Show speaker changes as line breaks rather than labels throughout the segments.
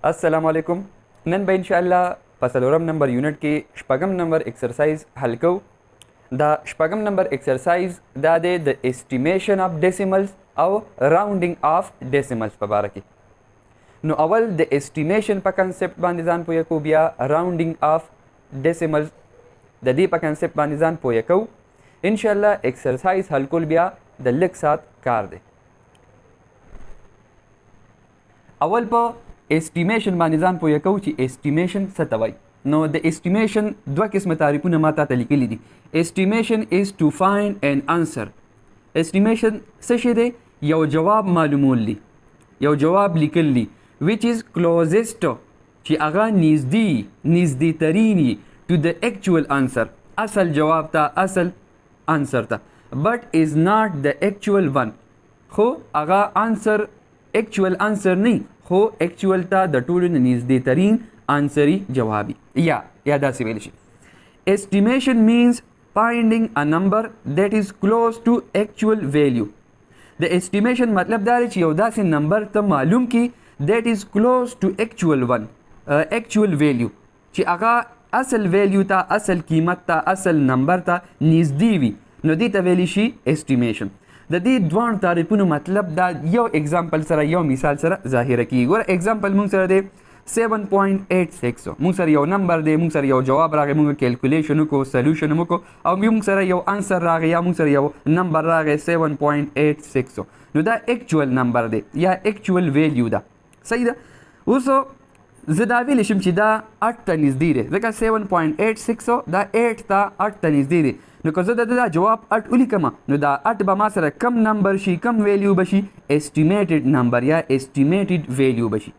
अस्सलाम वालेकुम। नन बे इंशाअल्लाह पसलोरम नंबर यूनिट के शपगम नंबर एक्सरसाइज हल को। द शपगम नंबर एक्सरसाइज दा दे द एस्टिमेशन ऑफ डेसिमल्स और राउंडिंग ऑफ डेसिमल्स पे बारे की। नो अवल द एस्टिमेशन पे कंसेप्ट बांधे जान पोया को बिया राउंडिंग ऑफ डेसिमल्स द दी पे कंसेप्ट बांधे जान पोया को इंशाअल्लाह एक्सरसाइज हल को बिया द लिख साथ कार दे। अवल पर एस्टिमेशन बांधे जान पोया को ची एस्टिमेशन सतवाई। नो द एस्टिमेशन दो किस्म तारीफुन माता तलिकेली दी। Estimation is to find an answer. Estimation से दे यो जवाब मालूमोल ली, यो जवाब लिखल ली विच इज क्लोजेस्ट ची आगा निजदी तरीनी टू द एक्चुअल आंसर, असल जवाब ता असल आंसर ता, but is not the actual one. खो आगा आंसर एक्चुअल आंसर नहीं, हो एक्चुअल ता द टूल निजदी तरीन आंसरी जवाबी या दासी वेलिशी। Estimation means finding a number that is close to actual value. The estimation मतलब दारी ची यो दासी नंबर त मालूम की that is close to actual one, actual value ची आगा असल वैल्यू ता असल कीमत ता असल नंबर ता निजदी वी नो दी त वेलिशी एस्टिमेशन। द दी द्वान तारीफुनु मतलब दा यो एग्जाम्पल सरा यो मिसाल सरा जाहिर की। गोर एग्जाम्पल मुंग सरा दे 7.86 मुंग सर यो नंबर दे, मुंग सर यो जवाब रागे, मुंग कैलकुलेशन को सोल्यूशन को और मुंग सर यो आंसर रागे या मुंग सर यो नंबर रागे 7.86 नो दा एक्चुअल नंबर दे या एक्चुअल वैल्यू दा सही दा। उसो ज़दावी लिशम ची दा 8 ता नज़दीक है देखा 7.86 दा 8 ता 8 ता नज़दीक है नो कज़ो दा जवाब 8 उली कमा नो दा 8 बमा सर कम नंबर शी कम वैल्यू बशी एस्टिमेटेड नंबर या एस्टिमेटेड वैल्यू बशी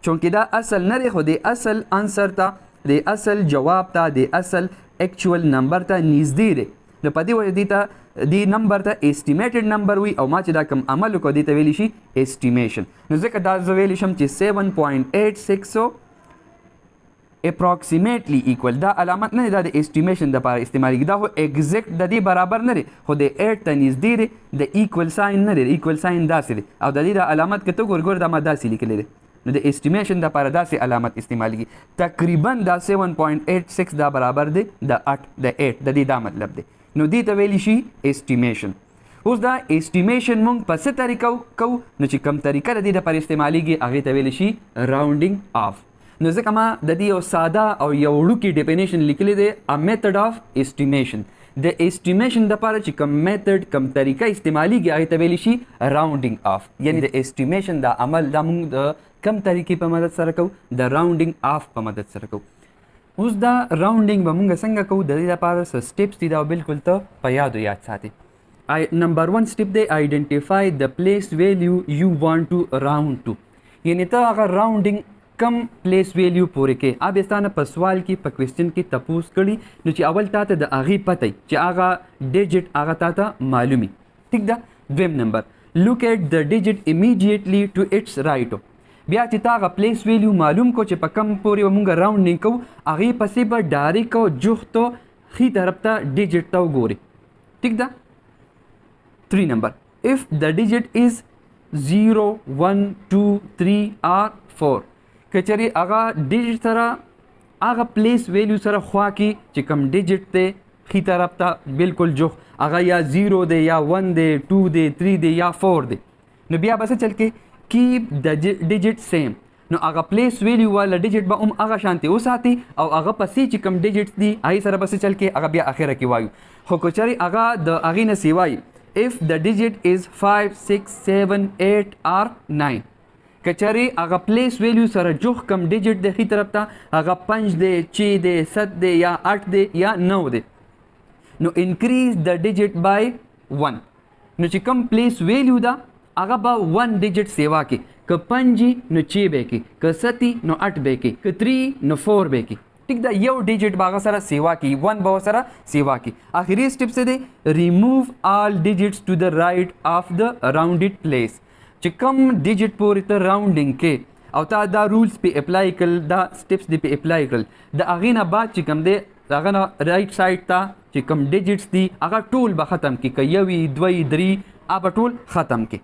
चूँकि दा असल नरे हो दे असल आंसर ता दे असल जवाब ता दे असल एक्चुअल नंबर ता नज़दीक है नो पदी वजह दी नंबर ता एस्टिमेटेड नंबर हुई और माच दा कम अमल को दी तवेलिशी एस्टिमेशन नो ज़का दा ज़वेलिशम ची 7.86 अप्रॉक्सीमेटली इक्वल दा अलामत नहीं दा एस्टिमेशन दा पार इस्तेमाल की दा हो एग्जैक्ट दा दी बराबर नरे हो दे 8 ता नज़दीक दे the equal sign Nare equal sign दा से और दा दी दा अलामत के तो गोर दा दा से लिख ले नो द एस्टिमेशन दा पार दा से अलामत इस्तेमाल की तकरीबन दा 7.86 दा बराबर दे दा 8 दा दी दा मतलब दे नो दी तवेलिशी एस्टिमेशन। उस दा एस्टिमेशन मुंग पसे तरीका को नो ची कम तरीका दी दा पर इस्तेमाली की आगे तवेलिशी राउंडिंग ऑफ नो ज़का मा दी यो सादा और यो उड़ू की डेफिनेशन लिख ले दे a method of estimation. The estimation दा पार ची कम मेथड कम तरीका इस्तेमाली की आगे तवेलिशी राउंडिंग ऑफ यानी द एस्टिमेशन दा अमल दा मुंग द कम तरीके पर मदद सर को द राउंडिंग ऑफ पर मदद सर को उस दा राउंडिंग बमुंग संग को द पार स्टेप्स दी दा बिल्कुल तो पयादो याद साथे। नंबर 1 स्टेप दे identify the place value you want to round to यानी तो अगर राउंडिंग कम प्लेस वैल्यू पूरे के अब इस्ताना पर सवाल की पर क्वेश्चन की तपूस कड़ी नो ची अवल ताता द आगी पता ची आगा डिजिट आगा ताता मालूमी ठीक दा। द्विम number look at the digit immediately to its right बिया ची तागा प्लेस वैल्यू मालूम को ची पकम पूरी वमुंगा राउंडिंग को आगी पसी पर डायरेक्ट को जुख तो खी तरफ ता डिजिट ता गोरे ठीक दा। 3 number if the digit is 0 1 2 3 or 4 कचरी आगा डिजिट सरा आगा प्लेस वैल्यू सरा ख्वा की चिकम डिजिट ते खी तरफ ता बिल्कुल जो आगा या 0 दे या 1 दे 2 दे 3 दे या 4 दे नो बिया बस चल के कीप द डिजिट सेम नो आगा प्लेस वैल्यू वाला डिजिट बा आगा शांति उस आती और आगा पसी चिकम डिजिट दी आई सरा बस चल के आगा बिया आखिर की वायु हो कचरी आगा द आगी न सिवाई इफ द डिजिट इज 5 6 7 8 or 9 कचरी आगा प्लेस वैल्यू सर जुख कम डिजिट दे खी तरफ ता आगा 5 दे 6 दे 7 दे या 8 दे या 9 they know increase the digit bye 1 नो ची कम प्लेस वैल्यू दा आगा बा 1 डिजिट सेवा की क 5 नो 6 बेकी क 7 नो 8 बेकी क 3 नो 4 बेकी ठीक दा यो डिजिट बागा सरा सेवा की 1 बा सरा सेवा की। आखिरी स्टेप से दे remove all digits to the right of the rounded place चिकम डिजिट पूरी तर राउंडिंग के अवता दा रूल्स पे अप्लाई कर दा स्टेप्स दे पे अप्लाई कर द आगीना बाद चिकम दे आगना राइट साइड ता चिकम डिजिट्स दी आगा टूल बा खत्म की कयवी द्वई द्री अब टूल खत्म की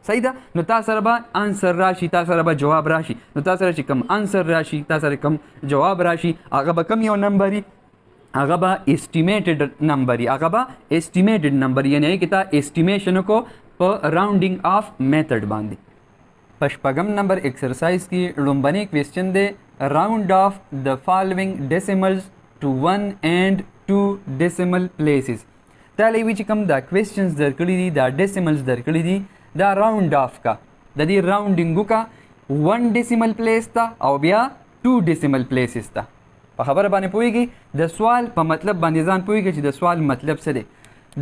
صحیح ده. نو تا سره به انسر راشي، تا سره به جواب راشي. نو تا سره چې کوم انسر راشي، تا سره کوم جواب راشي، هغه به کوم یو نمبر وي، هغه به اسټیمیټډ نمبر وي، هغه به اسټیمیټډ نمبر، یعنی هغې کې تا اسټیمیشن وکړو په راؤنډینګ آف میتھډ باندې. په شپږم نمبر ایکسرسایز کې لومبنی کوېسچن دی راؤنډ آف د فالوینګ ډیسیملز ټو 1 and 2 decimal places. تا لوي چې کوم دا کوېسچنز درکړي دي، دا ډیسیملز درکړي دي، دا راؤنډ آف کا، د دې راؤنډینګ وکړه 1 decimal place ته او بیا 2 decimal places ته. په خبره باندې پوهېږي، د سوال په مطلب باندې ځان پوهېږي چې د سوال مطلب څه دی.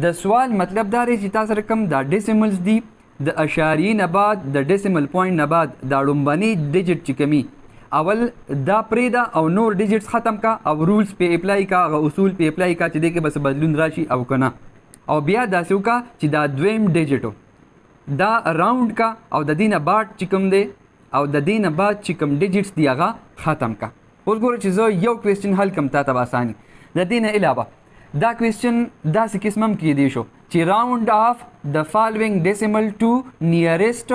د سوال مطلب دا دی چې تا سره کوم دا ډیسیملز دي، د اشاریې نه بعد د ډیسیمل پوینټ نه بعد دا لومبني ډیجټ چې کومي اول دا پرېږده او نور ډیجټس ختم کا او رولز پې اپلای کا، هغه اصول پې اپلای کا چې دې کې بس بدلون راشي او که نه. او بیا داسې وکړه چې دا دویم ډیجټ دا راؤنډ کا او د دې نه بعد چې کوم دی او د دې نه بعد چې کوم ډیجټس دي هغه ختم کا. اوس ګوره چې زه یو کوېسچن حل کړم تا ته به اساني. د دې نه علاوه دا کوېسچن داسې قسم هم کیدی شو چې راؤنډ آف د فالوینګ ډیسیمل ټو نیرسټ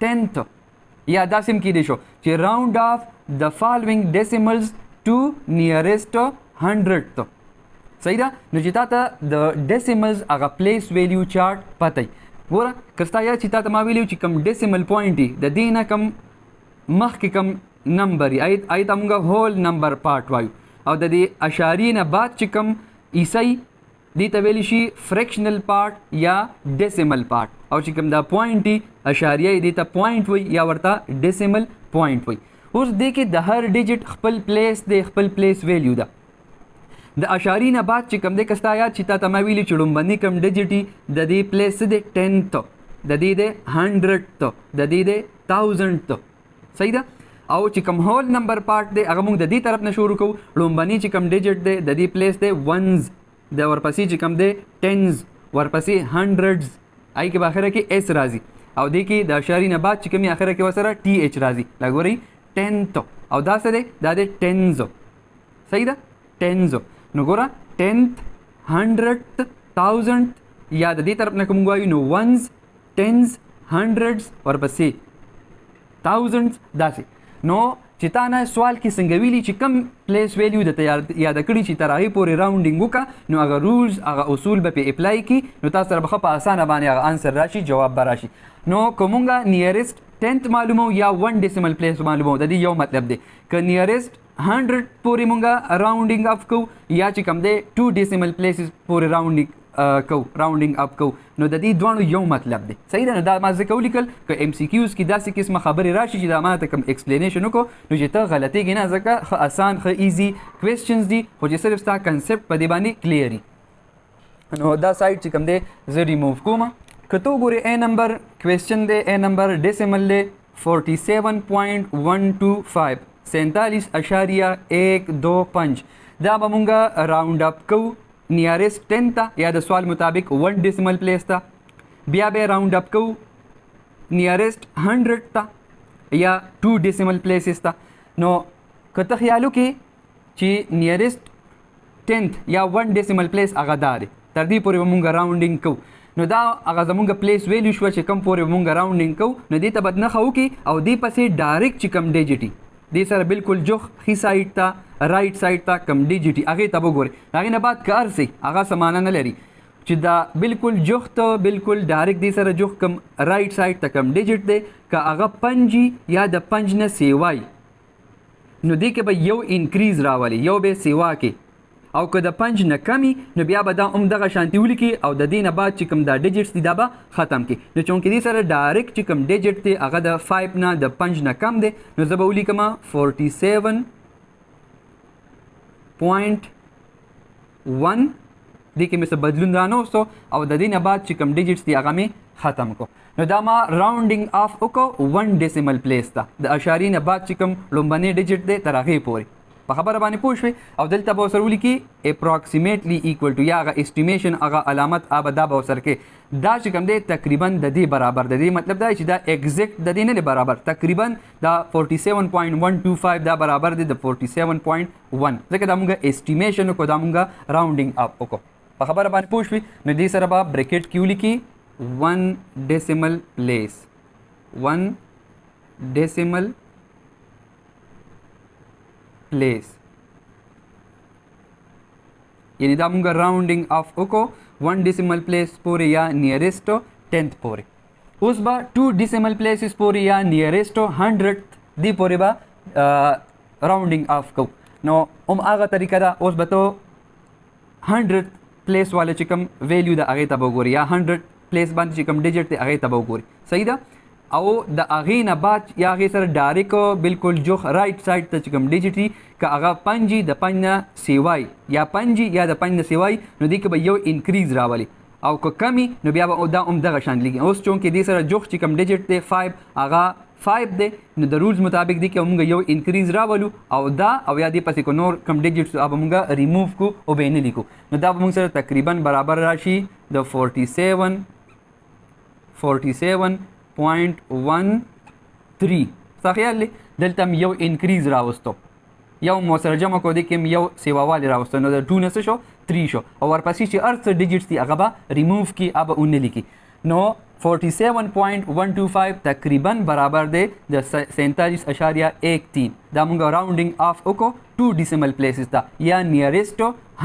10th، یا داسې هم کیدی شو چې راؤنډ آف د فالوینګ ډیسیملز ټو نیرسټ 100th. صحیح ده. نو چې تا ته د ډیسیملز هغه پلیس ویلیو چارټ پته وي. ګوره که ستا یاد چې تا ته ما ویلي چې کوم ډیسیمل پوینټ وي د دې نه کم مخکې کم نمبر وي، هغې ته مونږ هول نمبر پارټ وایو، او د دې اشاریې نه بعد چې کوم عیسی دې ته ویلی شي فریکشنل پارټ یا ډیسیمل پارټ، او چې کوم دا پوینټ وي اشاریه یې دې ته پوینټ وایي یا ورته ډیسیمل پوینټ وایي. اوس دې کې د هر ډیجټ خپل پلیس دی، خپل پلیس ویلیو ده. د اشاري نه بعد چې کوم دی که ستا یاد چې تا ته ما ویلي چې لومبني کوم ډیجټ وي د دې پلیس څه دی 10th، د دې دی 100th، د دې دی 1000th. صحیح ده. او چې کوم هول نمبر پارټ دی هغه موږ د دې طرف نه شروع کوو. لومبني چې کوم ډیجټ دی د دې پلیس دی 1s، د ورپسې چې کوم دی 10s، ورپسې 100s، هغې کې به اخره کې s راځي، او دې کې د اشاري نه بعد چې کوم اخره کې ورسره th راځي. لږ ګورئ 10th، او دا څه دی دا دی 10s. صحیح ده 10s. نو ګوره 10th 100th 1000th، یا د دې طرف نه کوم وایو نو 1s 10s 100s ورپسې 1000s داسې. نو چې تا نه سوال کې څنګه ویلي چې کم پلیس ویلیو درته یاده کړي چې تر هغې پورې راؤنډینګ وکړه، نو هغه رولز هغه اصول به پې اپلای کړي، نو تاسو سره به ښه په اسانه باندې هغه انسر راشي، جواب به راشي. نو که مونږ نیرسټ 10th معلومو یا 1 decimal place معلومو، د دې یو مطلب دی که نیرسټ 100 پورې مونږ راؤنډینګ اپ کوو یا چې کوم دی 2 decimal places پورې راؤنډینګ اپ کوو، نو د دې دواړو یو مطلب دی. صحیح ده. نو دا ما ځکه ولیکل که ایم سی کیوز کې داسې قسمه خبرې راشي چې دا ما ته کوم ایکسپلینیشن وکړو نو چې ته غلطېږې نه، ځکه ښه اسان ښه ایزي کوېسچنز دي، خو چې صرف ستا کنسپټ په دې باندې کلیر وي. نو دا سایډ چې کوم دی زه ریموو کوم. که ته وګورې اے نمبر کوېسچن دی، اے نمبر ډیسیمل دی 47.125 47.125. دا به مونږ راؤنډ اپ کوو نیارسټ 10 ته یا د سوال مطابق 1 decimal place ته، بیا به راؤنډ اپ کوو نیارسټ 100 ته یا 2 decimal places ته. نو که ته خیال وکړې چې نیارسټ 10th یا 1 decimal place هغه دا دی، تر دې پورې به مونږ راؤنډینګ کوو، نو دا هغه زمونږ پلیس ویلیو شوه چې کوم پورې به مونږ راؤنډینګ کوو. نو دې ته به نښه وکړي او دې پسې ډایرکټ چې کوم ډیجټ وي دې سره بالکل جوخ ښي سایډ ته رایټ سایډ ته کوم ډیجټ وي هغې ته به وګورئ. هغې نه بعد که هر څه هغه څه معنی نه لري چې دا بالکل جوخ ته بالکل ډایرکټ دې سره جوخ کوم رایټ سایډ ته کوم ډیجټ دی که هغه 5 یا د 5 نه سیوا نو دې کې به یو انکریز راولي، یو به سیوا کې، او که د 5 نه کمی نو بیا به دا دغه شانتي ولیکي او د دې نه بعد چې کوم دا ډیجټس دي دا به ختم کړي. نو چونکې دې سره ډایرکټ چې کوم ډیجټ دی هغه د 5 نه د 5 نه کم دی، نو زه به ولیکم 47.1. دې کې مې څه بدلون رانوستو او د دې نه بعد چې کوم ډیجټس دي هغه مې ختم کړو. نو دا ما راؤنډینګ آف وکړو 1 decimal place ته، د اشاري نه بعد چې کوم لومبنی ډیجټ دی تر هغې پورې. په خبره باندې پوه شوې. او دلته به ورسره ولیکي اپراکسیمیټلی ایکول ټو، یا هغه اسټیمیشن هغه علامت هغه دا به ورسره کې دا چې کوم دی تقریبا د دې برابر د دې مطلب دا چې دا ایگزیکټ د دې نه دی برابر، تقریبا دا 47.125 دا برابر دی د 47.1، ځکه دا مونږ اسټیمیشن وکړو، دا مونږ راؤنډینګ اپ وکړو. په خبره باندې پوه شوې. نو دې سره به بریکټ کې ولیکي 1 decimal place, 1 decimal place यानी दा मुंगा राउंडिंग ऑफ ओको 1 decimal place पूरे या nearest 10th पूरे उस बा 2 decimal places पूरे या नियरेस्ट 100th दी पूरे बा राउंडिंग ऑफ को नो आगा तरीका दा उस बतो 100th place वाले चिकम वैल्यू दा आगे तब गोरी या 100 place बांध चिकम डिजिट ते आगे तब गोरी सही दा او د اغه نه بعد یا اغه سره ډایرک بالکل جو رائټ سایډ ته کوم ډیجیټي که هغه پنځي د پنځه سیوای یا پنځي یا د پنځه سیوای نو دی کې به یو انکریز راولي او که کمی نو بیا به دا دغه شان لګي اوس چون کې دې سره جوخ چې کوم ډیجیټ دی 5 هغه 5 دی نو د رولز مطابق دی کې موږ یو انکریز راولو او دا او یا دی پسې کو نور کوم ډیجیټس अब موږ ریموو کو او به نه لیکو نو دا موږ سره تقریبا برابر راشي د 47.13 خیال دلته یو انکریز راوستو یو مو سره جمع کو دي کې یو سیواوالی راوستو نو د 2 نه شو 3 شو او ورپسې چې ارث ډیجیټس دي هغه به ریموو کی अब اون لیکي نو 47.125 تقریبا برابر دی د 47.13 دا موږ راوندینګ اف وکړو 2 ډیسیمل پلیسز ته یا نیریسټ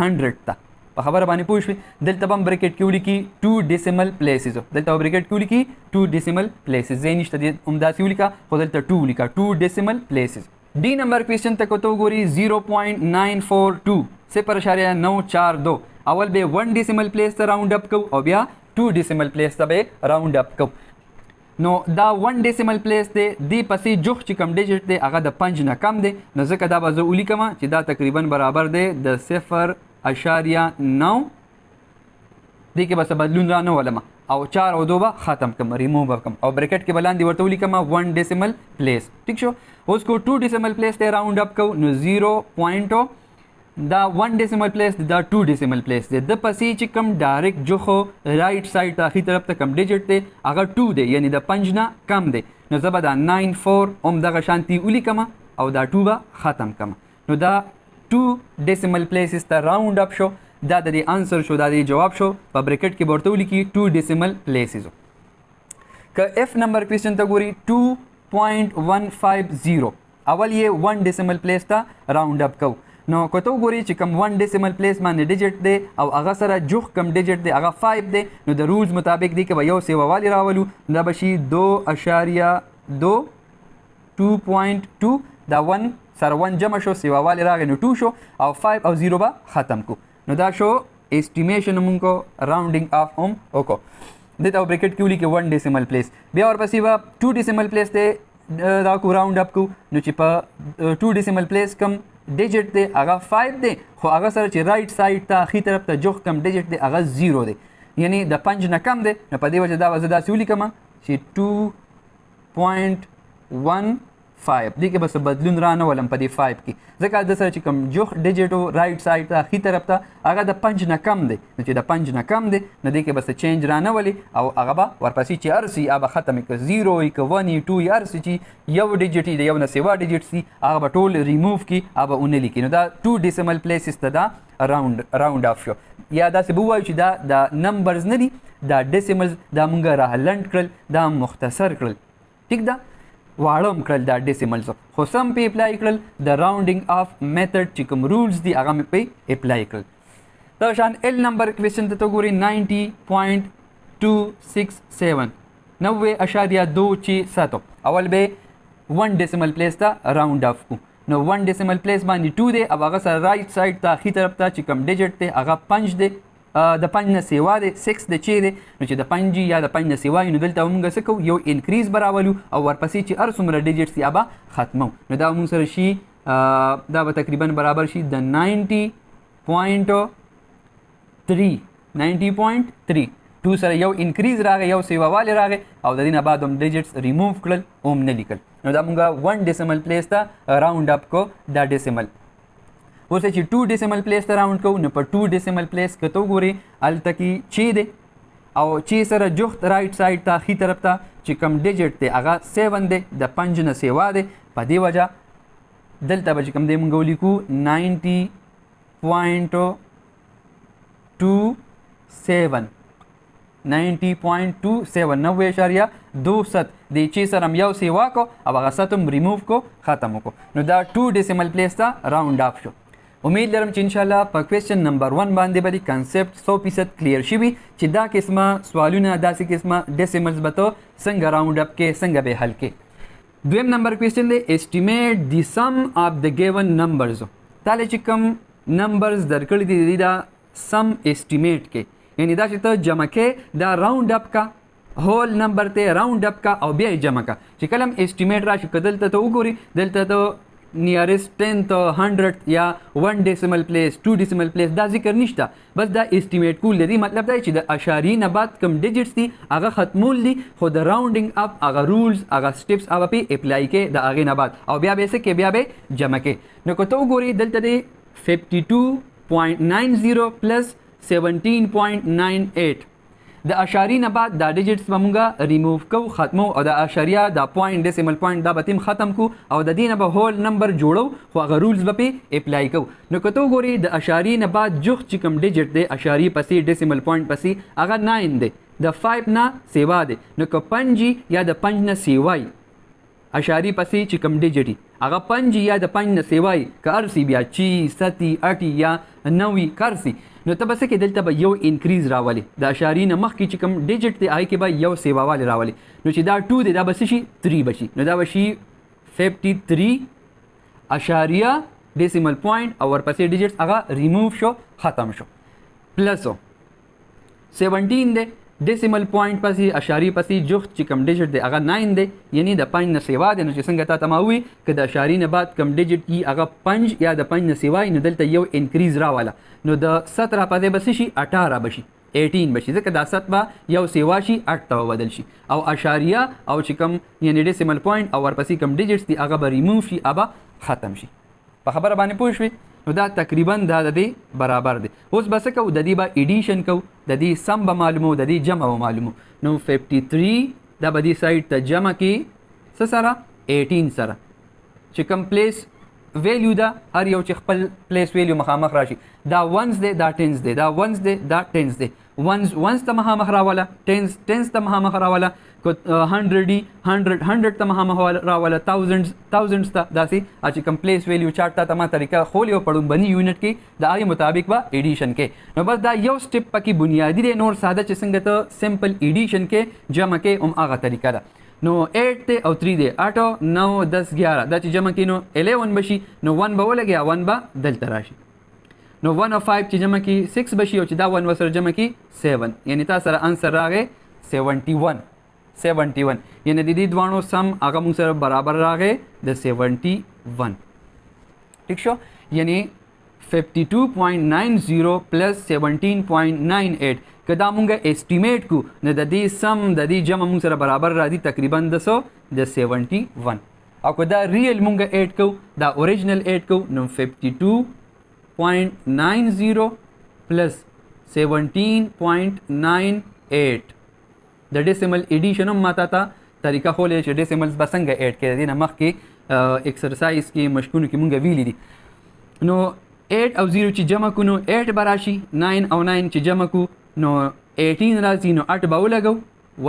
100 ته په خبره باندې پوه شئ دلته هم بریکټ کې ولیکي 2 ډیسیمل پلیسز دلته بریکټ کې ولیکي 2 ډیسیمل پلیسز زه نشته د عمداسي ولیکا خو دلته 2 ولیکا 2 ډیسیمل پلیسز डी नंबर क्वेश्चन तक तो गोरी 0.942 0.942 अवल बे 1 डेसिमल प्लेस ता राउंड अप को और बिया 2 डेसिमल प्लेस ता बे राउंड अप को नो दा 1 डेसिमल प्लेस दे दी पसी जुख ची कम डिजिट दे अगा द 5 ना कम दे न ज़का दा बाज़ो उली कमा ची दा तकरीबन बराबर दे द 0.9 दी के बस बदलून रानो वाला मा او 4 او 2 با ختم کم ریموو کم او بریکټ کې بلاندې ورته ولیکم 1 ډیسیمل پلیس ٹھیک شو اوس کو 2 ډیسیمل پلیس ته راوند اپ کو نو 0. دا 1 ډیسیمل پلیس دا 2 ډیسیمل پلیس د پسې چې کم ډایرکټ جو خو رائټ سایډ ته اخی طرف ته کم ډیجیټ دی هغه 2 دی یعنی د 5 نه کم دی نو زبر دا 94 اوم دغه شانتي ولیکم او دا 2 با ختم کم نو دا 2 ډیسیمل پلیسز ته راوند اپ شو دا د آنسر شو دا د جواب شو په بریکټ کې ورته ولیکي 2 ډیسیمل پلیسز که اف نمبر کوېسچن ته ګوري 2.150 اول یې 1 ډیسیمل پلیس ته راوند اپ کو نو کته وګوري چې کم 1 ډیسیمل پلیس باندې ډیجیټ دی او هغه سره جوخ کم ډیجیټ دی هغه 5 دی نو د رولز مطابق دی کې به یو سیواوالی راولو دا بشي 2.2 2.2 دا 1 سره 1 جمع شو سیواوالی راغی نو 2 شو او 5 او 0 به ختم کو نو دا شو اسټیمیشن مونږ کو راوندینګ اف اوم وکړو دته بریکټ کې ولیکي 1 ډیسیمل پلیس بیا ورپسې به 2 ډیسیمل پلیس ته دا کو راوند اپ کو نو چې په 2 ډیسیمل پلیس کم ډیجیټ دی هغه 5 دی خو هغه سره چې رائټ سایډ ته اخی طرف ته جوخ کم ډیجیټ دی هغه 0 دی یعنی د 5 نه کم دی نو په دې وجه دا وزدا سولی کما چې 2.15 دی کې بس بدلون را نه ولم په دې 5 کې ځکه د سره چې کوم جوخ ډیجیټو رائټ سایډ ته اخی طرف ته هغه د 5 نه کم دی نو چې د 5 نه کم دی نو دې کې بس چینج را نه ولي او هغه به ورپسې چې ارسي هغه ختم ک 0 ک 1 2 ارسي چې یو ډیجیټ دی یو نه سیوا ډیجیټ سي هغه به ټول ریموو کی هغه اون لیکي نو دا 2 ډیسیمل پلیسز ته دا راوند اف شو یا دا څه بووایو چې دا د نمبرز نه دي دا ډیسیملز دا مونږ را لنډ کړل دا مختصر کړل ټیک ده واړم کړل دا ډیسیملز خو سم په اپلای کړل د راوندینګ اف میتھډ چې کوم رولز دي هغه په اپلای کړل دا شان ال نمبر کوېسچن ته ګوري 90.267 90.267 اول به 1 ډیسیمل پلیس ته راوند اف کو نو 1 ډیسیمل پلیس باندې 2 دی او هغه سره رائټ سایډ ته اخی طرف ته چې کوم ډیجیټ دی هغه 5 دی د 5 نه سیوا دی 6 د چی دی نو چې د 5 یا د 5 نه سیوا نو دلته موږ څه کوو یو انکریز براولو او ورپسې چې هر څومره ډیجیټس دی هغه ختمو نو دا موږ سره شي دا به تقریبا برابر شي د 90.3 2 سره یو انکریز راغی یو سیواوالی راغی او د دې نه بعد هم ډیجیټس ریموو کړل اوم نه لیکل نو دا موږ 1 ډیسیمل پلیس ته راوند اپ کو دا ډیسیمل اوس چې 2 ډیسیمل پلیس ته راوند کوو نو په 2 ډیسیمل پلیس کې تو ګوري هلته کې چی دی او چی سره جوخت رائټ سایډ ته اخی طرف ته چې کم ډیجیټ دی هغه 7 دی د 5 نه سیوا دی په دې وجه دلته به چې کم دی موږ ولیکو 90.27 90.27 90.27 د چې سره هم یو سیوا کو او هغه ستم ریموو کو ختم کو نو دا 2 ډیسیمل پلیس ته راوند اف شو. امید لرم چې ان شاء الله په کوېسچن نمبر 1 باندې به کانسپټ 100% کلیر شي چې دا قسمه سوالونه داسې قسمه ډیسیملز به ته څنګه راوند اپ کې څنګه به حل کې. دویم نمبر کوېسچن دی اسټیمیټ دی سم اف د ګیون نمبرز. تاله چې کوم نمبرز درکړي دي دا سم اسټیمیټ کې یعنی دا چې ته جمع کې دا راوند اپ کا هول نمبر ته راوند اپ کا او بیا جمع کا چې کلم اسټیمیټ راشي کدلته ته وګوري دلته ته نیارست 10 100 یا 1 ډیسیمل پلیس 2 ډیسیمل پلیس دا ذکر نشته بس دا اسټیمیټ کول دی مطلب دا چې د اشاری نه بعد کم ډیجټس دي هغه ختمول دي خو د راوندینګ اپ هغه رولز هغه سټیپس هغه په اپلای کې د هغه نه بعد او بیا به څه کې بیا به جمع کې نو کوته وګوري دلته دی 52.90 پلس 17.98 د اشاری نه بعد دا ډیجټس به مونږه ریموو کو ختمو او د اشاریه دا پوینټ ډیسیمل پوینټ دا به تیم ختم کو او د دې نه به هول نمبر جوړو خو هغه رولز به په اپلای کو نو کته وګوري د اشاری نه بعد جوخ چې کوم ډیجټ دی اشاری پسې ډیسیمل پوینټ پسې هغه 9 دی د 5 نه سیوا دی نو که 5 یا د 5 نه سیوای اشاری پسې چې کوم ډیجټ هغه 5 یا د 5 نه سیوای که ارسی بیا 6 7 8 یا 9 کرسی نو ته بس کې دلته به یو انکریز راولي د اشاری نه مخکې چې کوم ډیجټ دی هغه کې به یو سیواوالی راولي نو چې دا 2 دی دا به شي 3 بشي نو دا به شي 53 اشاریه ډیسیمل پوینټ او ورپسې ډیجټس هغه ریموو شو ختم شو پلس 17 دی ډیسیمل پوینټ پسې اشاری پسې جوخت چې کوم ډیجټ دی هغه 9 دی یعنی د 5 نه سیوا دی نو چې څنګه تا تماوي که د اشاری نه بعد کوم ډیجټ کی هغه 5 یا د 5 نه سیوا نو دلته یو انکریز راواله نو د 17 پسې بس شي 18 بشي 18 بشي ځکه دا 7 به یو سیوا شي 8 ته بدل شي او اشاریه او چې کوم یعنی ډیسیمل پوینټ او ورپسې کوم ډیجټس دی هغه به ریموو شي ابا ختم شي په خبره باندې پوه شوي نو دا تقریبا دا د دې برابر دی اوس بس کو د دې به ایډیشن کو د دې سم به معلومو د دې جمع به معلومو نو 53 دا به دې سایډ ته جمع کې څه سره 18 سره چې کوم پلیس ویلیو دا هر یو چې خپل پلیس ویلیو مخامخ راشي دا ونز دی دا ټنز دی دا ونز دی دا ټنز دی ونز ته مخامخ راوله ټنز ته مخامخ راوله 100 دی 100 ته مخامخ راوله thousands ته داسې چې کوم پلیس ویلیو چارت ته ما طریقه خولي او پړم بني یونټ کې د هغې مطابق به ایډیشن کې نو بس دا یو سټیپ پکې بنیادی دی نور ساده چې څنګه ته سمپل ایډیشن کې جمع کې هم هغه طریقه ده نو 8 دی او 3 دی 8 9 10 11 دا چې جمع کې نو 11 بشي نو 1 به ولګي 1 به دلته راشي نو 1 او 5 چې جمع کې 6 بشي او چې دا 1 وسره جمع کې 7 یعنی تاسو سره انسر راغی 71 یعنی د دې دوانو سم هغه موږ سره برابر راغی د 71 ٹھیک شو یعنی 52.90 پلس 17.98 که دا مونږه اسټیمیټ کو نو د دې سم د دې جمع مونږ سره برابر راځي تقریبا د 71 او که دا ریل مونږه ایډ کو دا اوریجنل ایډ کو نو 52.90 پلس 17.98 د ډیسیمل ایډیشن هم ماته ته طریقه خولې چې ډیسیملز به څنګه ایډ کړي دي نه مخکې ایکسرسایز کې مشکونو کې مونږ ویلي دي نو 8 او 0 چې جمع کو نو 8 به راشي 9 او 9 چې جمع کو نو 18 راځي نو 8 به ولګو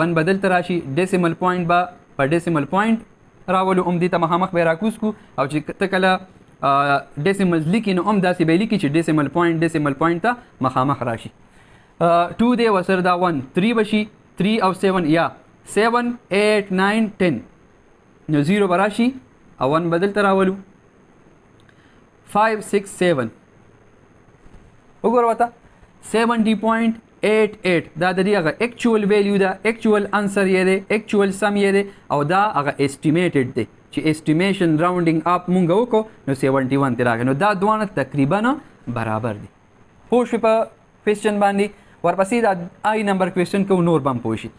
1 بدل ته راشي ډیسیمل پوینټ به په ډیسیمل پوینټ راولو دې ته مخامخ به راکوز کو او چې ته کله ډیسیملز لیکي نو هم داسې به لیکي چې ډیسیمل پوینټ ته مخامخ راشي 2 دی وسره دا 1 3 بشي 3 او 7 یا 7 8 9 10 نو 0 به راشي او 1 بدل ته راولو 5 6 7 وګوره وته 70.88 دا د دې هغه اکچوال ویلیو ده اکچوال انسر یې ده اکچوال سم یې ده او دا هغه اسټیمیټډ ده چې اسټیمیشن راوندینګ اپ مونږ وکړو نو 71 ته راغی نو دا دوانه تقریبا برابر دي پوه شو په کوېسچن باندې ورپسې دا آی نمبر کوېسچن کو نور بم پوه شي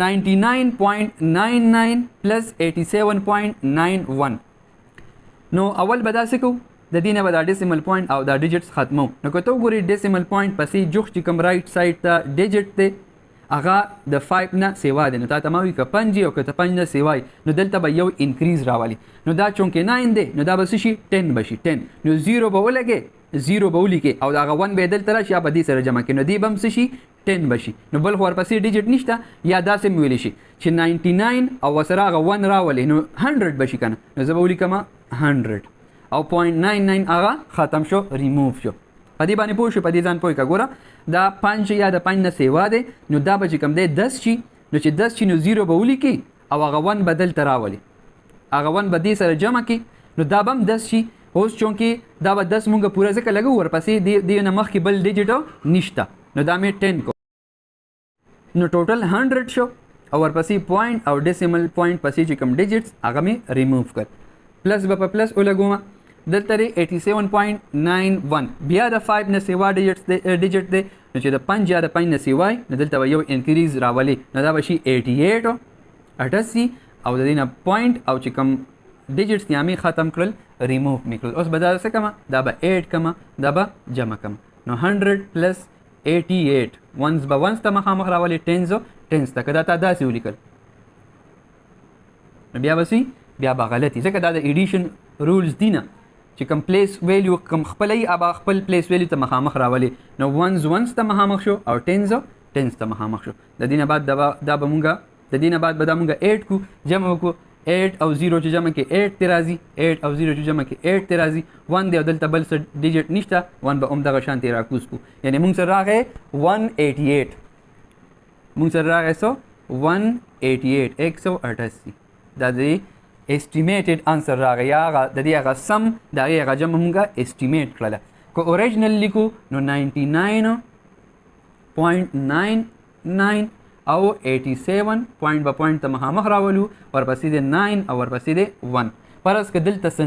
99.99 پلس 87.91 نو اول به داسې کو د دې نه به دا ډیسیمل پوینټ او دا ډیجټس ختمو نو که ته وګورې ډیسیمل پوینټ پسې جوخ چې کوم رایټ سایډ ته ډیجټ دی هغه د 5 نه سیوا دی نو تا ته ما وي که 5 او که ته 5 نه سیوای نو دلته به یو انکریز راولي نو دا چونکې 9 دی نو دا به څه شي 10 بشي 10 نو 0 به ولګې 0 به ولیکې او دا هغه 1 به دلته راشي یا به دې سره جمع کړي نو دې به هم څه شي 10 بشي نو بل خو ورپسې ډیجټ نشته یا داسې مې ویلی شي چې 99 او ورسره هغه 1 راولې نو 100 بشي که نه نو زه به ولیکم 100 او 0.99 هغه ختم شو ریموف شو په دې باندې پوه شو په دې ځان پوه که ګوره دا 5 یا د 5 نه سیوا دی نو دا به چې کوم دی 10 شي نو چې 10 شي نو 0 به ولیکي او هغه 1 به دلته راولي هغه 1 به دې سره جمع کړي نو دا به هم 10 شي اوس چونکې دا به 10 مونږ پوره ځکه لګو ورپسې دې نه مخکې بل ډیجټ نشته نو دا مې 10 کو نو ټوټل 100 شو او ورپسې پوینټ او ډیسیمل پوینټ پسې چې کوم ډیجټس هغه مې ریموف کړ پلس به په پلس ولګوم دلته 87.91 بیا د 5 نه سیوا ډیجټ دی نو چې د 5 یا د 5 نه سیوای نو دلته به یو انکریز راولي نو دا به شي 88 او د دې نه پوینټ او چې کوم ډیجټس یې مې ختم کړل ریموف مې کړل اوس به دا څه کومه دا به 8 کومه دا به جمع کوم نو 100 پلس 88 ونس به ونس ته مخامخ راولي ټینز ته که دا تا داسې ولیکل نو بیا به بیا به غلطي ځکه دا د ایډیشن رولز دي نه چې کوم پلیس ویلیو کوم خپلوي ابا خپل پلیس ویلیو ته مخامخ راولي نو ونس ته مخامخ شو او ټینز ته مخامخ شو د دې نه بعد دا به مونږه د دې نه بعد به دا مونږه 8 کو جمع وکړو 8 او 0 چې جمع کې 8 ته راځي 8 او 0 چې جمع کې 8 ته راځي 1 دی او دلته بل څه ډیجټ نشته 1 به هم دغه شانتې راکوز کو یعنی مونږ سره راغی 188 مونږ سره راغی 188 دا دی estimate answer راغی یا د دې هغه سم د هغه جمع مونږه estimate کړله کو اوریجنل لیکو نو 99.99 او 87 پوینټ به پوینټ ته مخامخ راولو ورپسې د 9 او ورپسې د 1 فرض که دلته څه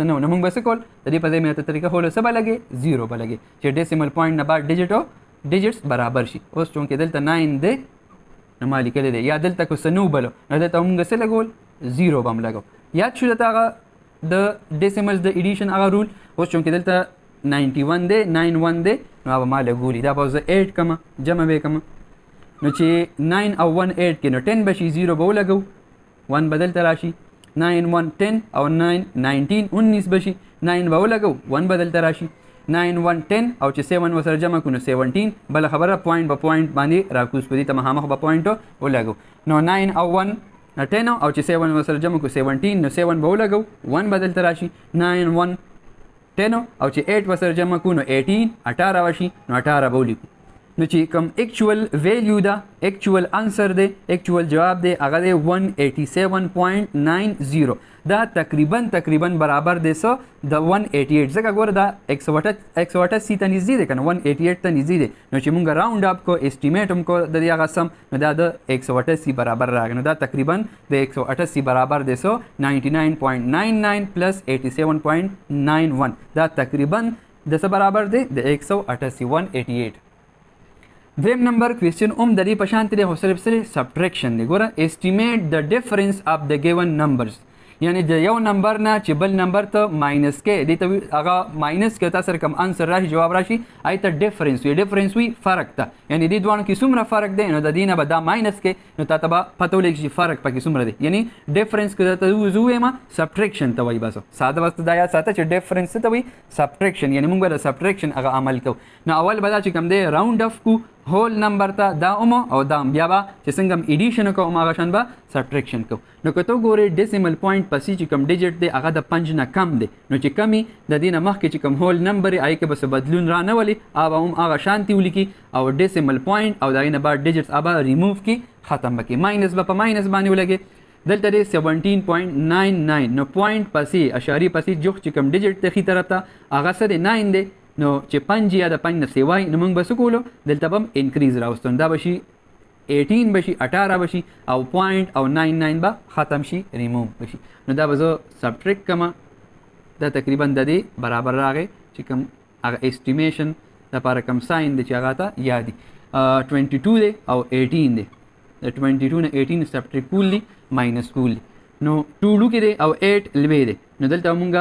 نه و نو موږ به څه کول د دې په ځای مې ته طریقه ښووله څه به لګې 0 به لګې چې ډیسیمل پوینټ نه بعد ډیجټس برابر شي اوس چونکې دلته 9 دی نو ما لیکلی دی یا دلته که څه نه وبلو نو دلته موږ څه لګول 0 به هم لګو یاد شو دته هغه د ډیسیملز د ایډیشن هغه رول اوس چونکې دلته 91 دی 91 دی نو هغه ما لګولي دا به زه 8 کمه جمع به کمه نو چې 9 او 1 8 کې نو 10 بشي 0 به ولګو 1 بدل ته راشي 9 1 10 او 9 19 19 بشي 9 به ولګو 1 بدل ته راشي 9 1 10 او چې 7 وسره جمع کو نو 17 بل خبره پوینټ به پوینټ باندې راکوز په دې ته مخامخ به پوینټ ولګو نو 9 او 1 10 او چې 7 وسره جمع کو 17 نو 7 به ولګو 1 بدل ته راشي 9 1 10 او چې 8 وسره جمع کو نو 18 18 وشي نو 18 به ولیکو نو چې کوم ایکچوال ویلیو ده ایکچوال انسر دی ایکچوال جواب دی هغه دی 187.90 دا تقریبا برابر دی سو د 188 ځکه ګوره دا 188 ته نږدې دی که نه 188 ته نږدې دی نو چې مونږ راوند اپ کو اسټیمیټ هم کو د دې هغه سم نو دا د 188 برابر راغی نو دا تقریبا د 188 برابر دی سو 99.99 پلس 87.91 دا تقریبا د څه برابر دی د 188 دویم نمبر کوېسچن هم د دې په شانتې دی خو صرف سبټریکشن دی ګوره اسټیمیټ د ډیفرنس اف د ګیون نمبرز یعنی د یو نمبر نه چې بل نمبر ته ماینس کې دې ته هغه ماینس کې تا سره کوم انسر راشي جواب راشي آی ته ډیفرنس وي فرق ته یعنی دې دوانو کې څومره فرق دی نو د دې نه به دا ماینس کې نو تا ته به پته ولګي چې فرق پکې څومره دی یعنی ډیفرنس کې درته زه ووایم سبټریکشن ته وایي بس ساده واسطه دا یاد ساته چې ډیفرنس ته وایي سبټریکشن یعنی موږ به د سبټریکشن هغه عمل کوو نو اول به دا چې کوم دی راوند اف کو هول نمبر ته دا او دا بیا به چې څنګه ایډیشن کوو هغه شان به سبټریکشن کوو نو که ته ګورې ډیسیمل پوینټ پسې چې کوم ډیجټ دی هغه د 5 نه کم دی نو چې کمی د دې نه مخکې چې کوم هول نمبر یې هغې کې به څه بدلون را نه ولي هغه هم هغه شانتې ولیکي او ډیسیمل پوینټ او د هغې نه بعد ډیجټس هغه ریموف کړي ختم به کړي ماینس به په ماینس باندې ولګي دلته دی 17.99 نو پوینټ پسې اشاري پسې جوخ چې کوم ډیجټ دی ښي طرف ته هغه څه دی 9 دی نو چې 5 یا د 5 نه سیوای نو موږ به څه کولو دلته به هم انکریز راوستو دا به شي 18 به شي 18 به شي او پوینټ او 99 به ختم شي ریموو به شي نو دا به زه سبټریک کړم دا تقریبا د دې برابر راغی چې کوم هغه اسټیمیشن دپاره کوم ساین دی چې هغه ته یادي 22 دی او 18 دی د 22 نه 18 سبټریک کول دي ماینس کول دي نو 2 لوکې دی او 8 لوی دی نو دلته مونږ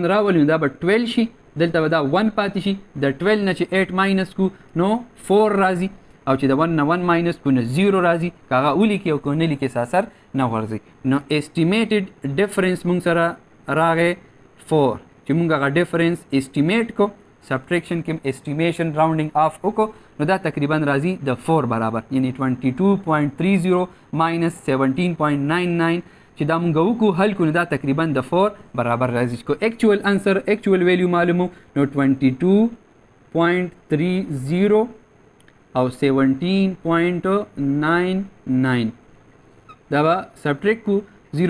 1 راولو دا به 12 شي دلته به دا 1 پاتې شي د 12 نه چې 8 ماینس کو نو 4 راځي او چې د 1 نه 1 ماینس کو نو 0 راځي که هغه ولیکي او که نه لیکي ساسر نه ورځي نو اسټیمیټډ ډیفرنس مونږ سره راغی 4 چې مونږ هغه ډیفرنس اسټیمیټ کو سبټریکشن کې اسټیمیشن راونډینګ اف وکړو نو دا تقریبا راځي د 4 برابر یعنی 22.30 ماینس 17.99 چې دا مونږ وکړو حل کړو دا تقریبا د 4 برابر راځي کو اکچوال انسر اکچوال ویلیو معلومو نو 22.30 او 17.99 دا به سبټریکټ کو 0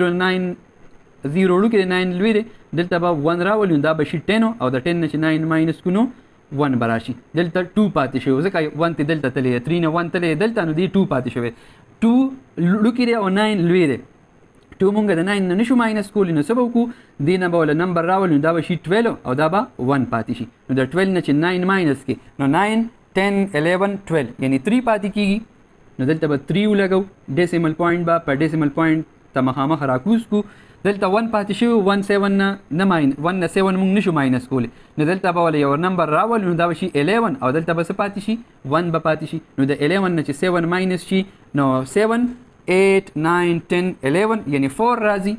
لو کې 9 لوی دی دلته به 1 راولو دا به شي 10 او د 10 نه چې 9 ماینس کو نو 1 براشي دلته 2 پاتې شو ځکه 1 ته دلته تللی 3 نه 1 تللی دلته نو دی 2 پاتې شوی 2 لو کې دی او 9 لوی دی 2 مونږ د 9 نه نشو ماینس کولی نو سبب کو دی نه به ول نمبر راولو دا به شي 12 او دا به 1 پاتې شي نو د 12 نه چې 9 ماینس کې نو 9 10 11 12 یعنی 3 پاتې کیږي نو دلته به 3 ولګو ډیسیمل پوینټ به په ډیسیمل پوینټ ته مخامخ راکوز کو دلته 1 پاتې شو 1 7 نه ماین 1 نه 7 مونږ نشو ماینس کولی نو دلته به ول یو نمبر راول نو دا به شي 11 او دلته به څه پاتې شي 1 به پاتې شي نو د 11 نه چې 7 ماینس شي نو 7 8 9 10 11 یعنی 4 راځي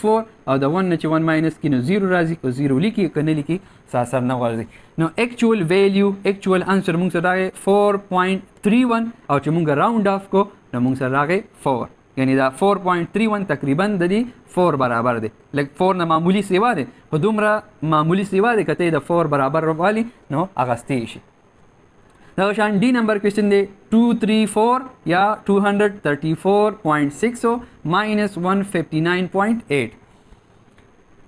4 او د 1 نه چې 1 ماینس کی نو 0 راځي او 0 لیکي کنه لیکي ساسر نه ورځي نو اکچوال ویلیو اکچوال انسر مونږ سره راغی 4.31 او چې مونږ راوند اف کو نو مونږ سره راغی 4 یعنی دا 4.31 تقریبا د دې 4 برابر دی لکه 4 نه معمولی سیوا دی خو دومره معمولی سیوا دی کته د 4 برابر والی نو اغستی شي دا شان डी نمبر کوېسچن دی 234 یا 234.60 ماینس 159.8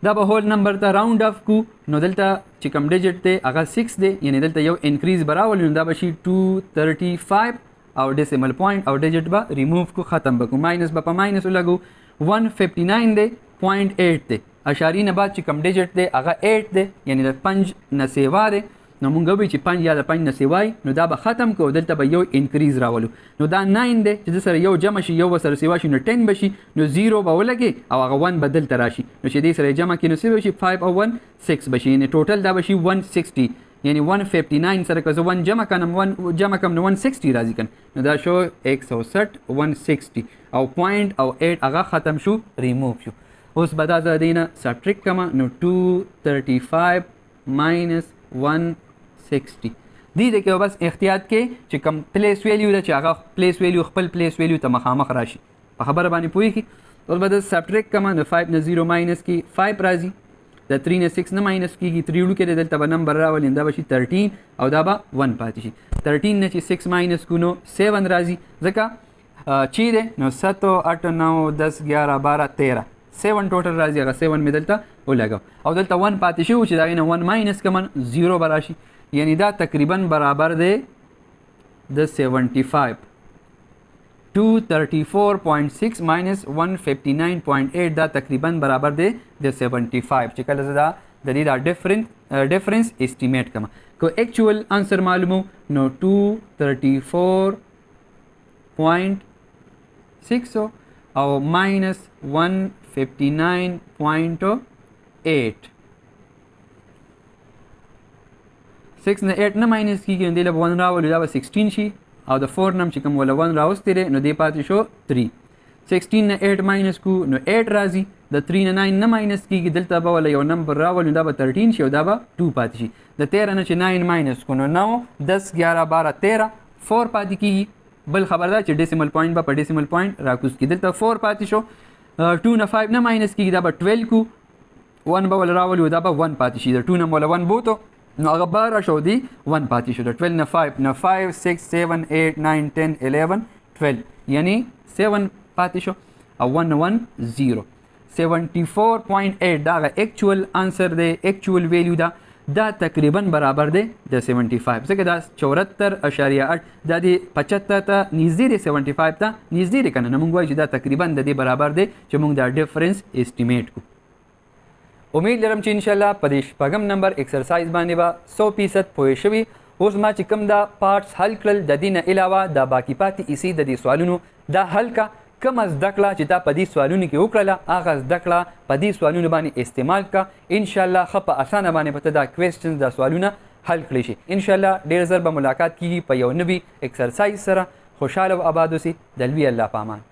دا به هول نمبر ته راوند اف کو نو دلته چې کوم ډیجټ دی هغه 6 دی یعنی دلته یو انکریز براول نو دا به شي 235 او ډیسیمل پوینټ او ډیجټ به ریموو کو ختم بکو ماینس به په ماینس لګو 159 دی 0.8 دی اشاری نه بعد چې کوم ډیجټ دی هغه 8 دی یعنی د 5 نه سیوا دی نو مونږ به چې 5 یا د 5 نه سیوای نو دا به ختم کو دلته به یو انکریز راولو نو دا 9 دی چې سره یو جمع شي یو سره سیوا شي نو 10 بشي نو 0 به ولګي او هغه 1 بدل تراشي نو چې دې سره جمع کینو سی بشي 5 او 1 6 بشي یعنی ټوټل دا بشي 160 یعنی 159 سره که 1 جمع کنم 1 جمع کم نو 160 راځي کن نو دا شو 160 160 او پوینټ او 8 هغه ختم شو ریموو شو اوس به دا دینه سبټریکټ کما نو 235 ماینس 160 دې کې بس احتیاط کې چې کم پلیس ویلیو دا چې هغه پلیس ویلیو خپل پلیس ویلیو ته مخامخ راشي په خبره باندې پوي کی اوس به دا سبټریکټ کما نو 5 نه 0 ماینس کې 5 راځي د 3 نه 6 نه ماینس کیږي 3 لو کې دلته به نمبر راولین دا به شي 13 او دا به 1 پاتې شي 13 نه چې 6 ماینس کو نو 7 راځي ځکه چې ده نو 7 8 9 10 11 12 13 7 ټوټل راځي هغه 7 مې دلته ولګاو او دلته 1 پاتې شو چې دا نه 1 ماینس کمن 0 براشي یعنی دا تقریبا برابر دی د 75 234.6 ماینس 159.8 دا تقریبا برابر دی د 75 چې کله دا د دې دا ډیفرنس اسټیمیټ کما کو اکچوال انسر معلومو نو 234.6 او ماینس 159.8 6 نه 8 نه ماینس کیږي نو دله 1 راولو دا به 16 شي او د 4 نم چې کوم ولا 1 راوستي نو دی پاتې شو 3 16 نه 8 ماینس کو نو 8 راځي د 3 نه 9 نه ماینس کیږي دلته به ولا یو نمبر راولو دا به 13 شي او دا به 2 پاتې شي د 13 نه چې 9 ماینس کو نو 9 10 11 12 13 4 پاتې کیږي بل خبردار چې ډیسیمل پوینټ به په ډیسیمل پوینټ راکوز کی دلته 4 پاتې شو 2 نه 5 نه ماینس کیږي دا به 12 کو 1 به ول راولو دا به 1 پاتې شي د 2 نه ولا 1 بوته نو هغه بار شو دی 1 پاتې شو د 12 نه 5 نه 5 6 7 8 9 10 11 12 یعنی 7 پاتې شو او 1 1 0 74.8 دا اکچوال انسر دی اکچوال ویلیو دا تقریبا برابر دی د 75 ځکه دا 74.8 دا دی 75 ته نږدې دی 75 ته نږدې دی کنه موږ وایو چې دا تقریبا د دې برابر دی چې موږ دا ډیفرنس اسټیمیټ کو امید لرم چې ان شاء الله په دې شپږم نمبر ایکسرسایز باندې به 100% پوه شوي اوس ما چې کوم دا پارټس حل کړل د دې نه علاوه دا باقی پاتې ایسي د دې سوالونو دا حل کا کوم زده کړه چې تا په دې سوالونو کې وکړله هغه زده کړه په دې سوالونو باندې استعمال کا ان شاء الله ښه په اسانه باندې به ته دا کوېسچنز دا سوالونه حل کړی شي ان شاء الله ډېر ژر به ملاقات کیږي په یو نوي ایکسرسایز سره خوشحاله او آباد اوسئ د لوی الله په امان